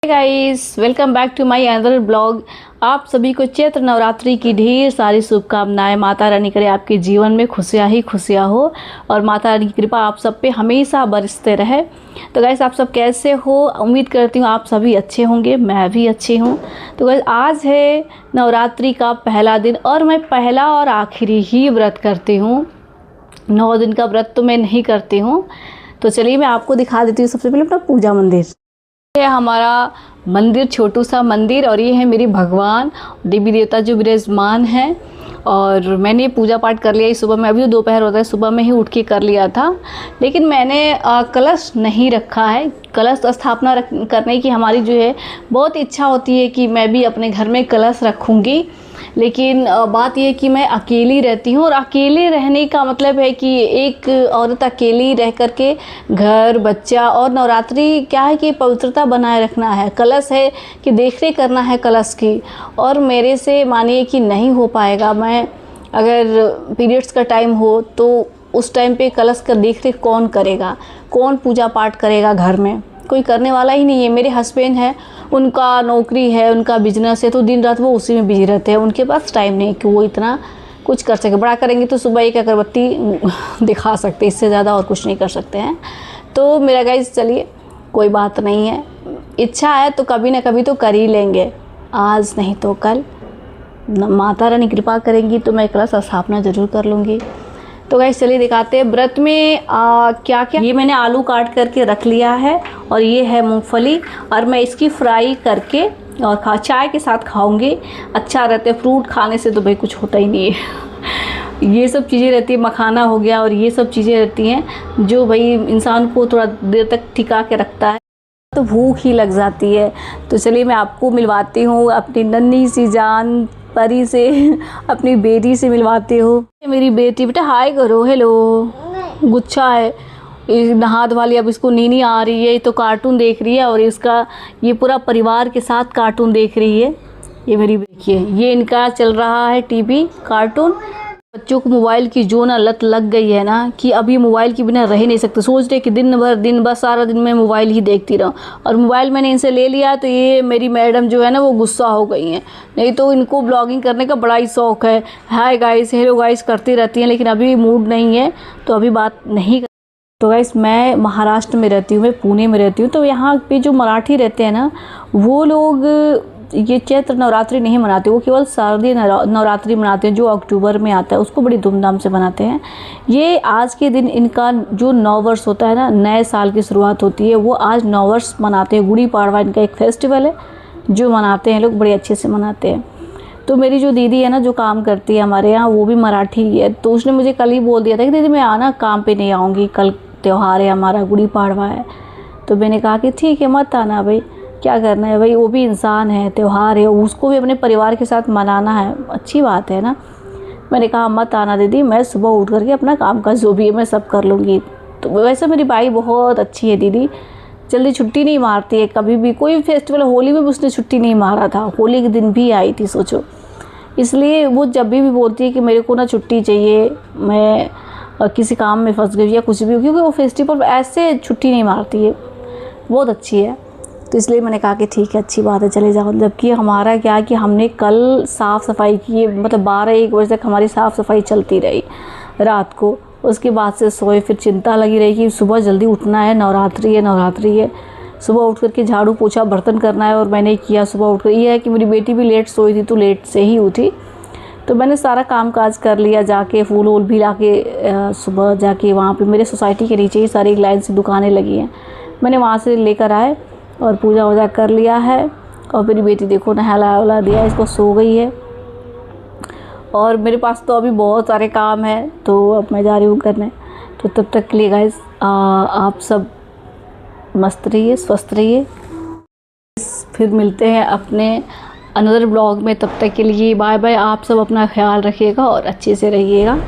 Guys, welcome back to my another blog. आप सभी को चैत्र नवरात्रि की ढेर सारी शुभकामनाएं। माता रानी करे आपके जीवन में खुशियां ही खुशियां हो और माता रानी की कृपा आप सब पे हमेशा बरसते रहे। तो गाइस, आप सब कैसे हो? उम्मीद करती हूँ आप सभी अच्छे होंगे, मैं भी अच्छी हूँ। तो गाइस, आज है नवरात्रि का पहला दिन और मैं पहला और आखिरी ही व्रत करती हूँ। 9 दिन का व्रत तो मैं नहीं करती हूँ। तो चलिए मैं आपको दिखा देती हूँ सबसे पहले अपना पूजा मंदिर। ये हमारा मंदिर, छोटू सा मंदिर, और ये है मेरी भगवान देवी देवता जो विराजमान हैं। और मैंने पूजा पाठ कर लिया सुबह में। अभी तो दोपहर होता है, सुबह में ही उठ के कर लिया था। लेकिन मैंने कलश नहीं रखा है। कलश स्थापना करने की हमारी जो है बहुत इच्छा होती है कि मैं भी अपने घर में कलश रखूँगी। लेकिन बात यह है कि मैं अकेली रहती हूँ, और अकेले रहने का मतलब है कि एक औरत अकेली रह कर के घर, बच्चा और नवरात्रि क्या है कि पवित्रता बनाए रखना है। कलश है कि देखरेख करना है कलश की, और मेरे से मानिए कि नहीं हो पाएगा। मैं अगर पीरियड्स का टाइम हो तो उस टाइम पे कलश का देखरेख कौन करेगा, कौन पूजा पाठ करेगा? घर में कोई करने वाला ही नहीं है। मेरे हस्बैंड हैं, उनका नौकरी है, उनका बिजनेस है, तो दिन रात वो उसी में बिजी रहते हैं। उनके पास टाइम नहीं कि वो इतना कुछ कर सके। बड़ा करेंगे तो सुबह एक अगरबत्ती दिखा सकते, इससे ज़्यादा और कुछ नहीं कर सकते हैं। तो मेरा गाइस, चलिए कोई बात नहीं है, इच्छा है तो कभी ना कभी तो कर ही लेंगे। आज नहीं तो कल माता रानी कृपा करेंगी तो मैं कलश स्थापना ज़रूर कर लूँगी। तो गाइस, चलिए दिखाते हैं व्रत में क्या क्या। ये मैंने आलू काट करके रख लिया है, और ये है मूंगफली, और मैं इसकी फ्राई करके और चाय के साथ खाऊंगी। अच्छा रहता है। फ्रूट खाने से तो भाई कुछ होता ही नहीं है। ये सब चीज़ें रहती है, मखाना हो गया और ये सब चीज़ें रहती हैं जो भाई इंसान को थोड़ा देर तक टिका के रखता है, तो भूख ही लग जाती है। तो चलिए मैं आपको मिलवाती हूँ अपनी नन्ही सी जान परी से, अपनी बेटी से मिलवाती हूँ। मेरी बेटी, बेटा हाय करो, हेलो। गुच्छा है, नहा धोवा लिया। अब इसको नीनी आ रही है, तो कार्टून देख रही है, और इसका ये पूरा परिवार के साथ कार्टून देख रही है। ये मेरी, देखिए ये इनका चल रहा है टीवी कार्टून। बच्चों को मोबाइल की जो ना लत लग गई है ना, कि अभी मोबाइल के बिना रह ही नहीं सकते। सोच रहे कि दिन भर सारा दिन मैं मोबाइल ही देखती रहूं, और मोबाइल मैंने इनसे ले लिया तो ये मेरी मैडम जो है ना वो गुस्सा हो गई हैं। नहीं तो इनको ब्लॉगिंग करने का बड़ा ही शौक़ है। हाय गाइस, हेलो गाइस करती रहती हैं, लेकिन अभी मूड नहीं है तो अभी बात नहीं। तो गाइस, मैं महाराष्ट्र में रहती हूँ, मैं पुणे में रहती हूँ। तो यहाँ पे जो मराठी रहते हैं ना, वो लोग ये चैत्र नवरात्रि नहीं मनाते, वो केवल शारदीय नवरात्रि मनाते हैं जो अक्टूबर में आता है। उसको बड़ी धूमधाम से मनाते हैं। ये आज के दिन इनका जो नव वर्ष होता है ना, नए साल की शुरुआत होती है, वो आज नव वर्ष मनाते हैं। गुड़ी पाड़वा इनका एक फेस्टिवल है जो मनाते हैं लोग, बड़े अच्छे से मनाते हैं। तो मेरी जो दीदी है ना, जो काम करती है हमारे यहाँ, वो भी मराठी ही है। तो उसने मुझे कल ही बोल दिया था कि दीदी मैं आना काम पे नहीं आऊँगी, कल त्यौहार है हमारा, गुड़ी पाड़वा है। तो मैंने कहा कि ठीक है, मत आना भाई, क्या करना है भाई, वो भी इंसान है, त्यौहार है, उसको भी अपने परिवार के साथ मनाना है, अच्छी बात है ना। मैंने कहा मत आना दीदी, मैं सुबह उठ करके अपना काम काज जो भी है मैं सब कर लूँगी। तो वैसे मेरी बाई बहुत अच्छी है दीदी, जल्दी छुट्टी नहीं मारती है कभी भी। कोई फेस्टिवल, होली में भी उसने छुट्टी नहीं मारा था, होली के दिन भी आई थी सोचो। इसलिए वो जब भी बोलती है कि मेरे को ना छुट्टी चाहिए, मैं किसी काम में फंस गई या कुछ भी, क्योंकि वो फेस्टिवल ऐसे छुट्टी नहीं मारती है, बहुत अच्छी है। तो इसलिए मैंने कहा कि ठीक है, अच्छी बात है, चले जाओ। जबकि हमारा क्या है कि हमने कल साफ़ सफाई की, मतलब 12-1 बजे तक हमारी साफ़ सफाई चलती रही रात को। उसके बाद से सोए, फिर चिंता लगी रही कि सुबह जल्दी उठना है, नवरात्रि है। सुबह उठ करके झाड़ू पोछा बर्तन करना है, और मैंने किया सुबह उठ कर। ये है कि मेरी बेटी भी लेट सोई थी तो लेट से ही उठी, तो मैंने सारा काम काज कर लिया। जाके फूल वूल भी ला के सुबह जाके वहाँ पे मेरे सोसाइटी के नीचे ही सारी लाइन से दुकानें लगी हैं, मैंने वहाँ से लेकर आए और पूजा वूजा कर लिया है। और मेरी बेटी देखो नहला वहला दिया, इसको सो गई है। और मेरे पास तो अभी बहुत सारे काम हैं, तो अब मैं जा रही हूँ करने। तो तब तक के लिए गाइस, आप सब मस्त रहिए, स्वस्थ रहिए। फिर मिलते हैं अपने अनदर ब्लॉग में। तब तक के लिए बाय बाय। आप सब अपना ख्याल रखिएगा और अच्छे से रहिएगा।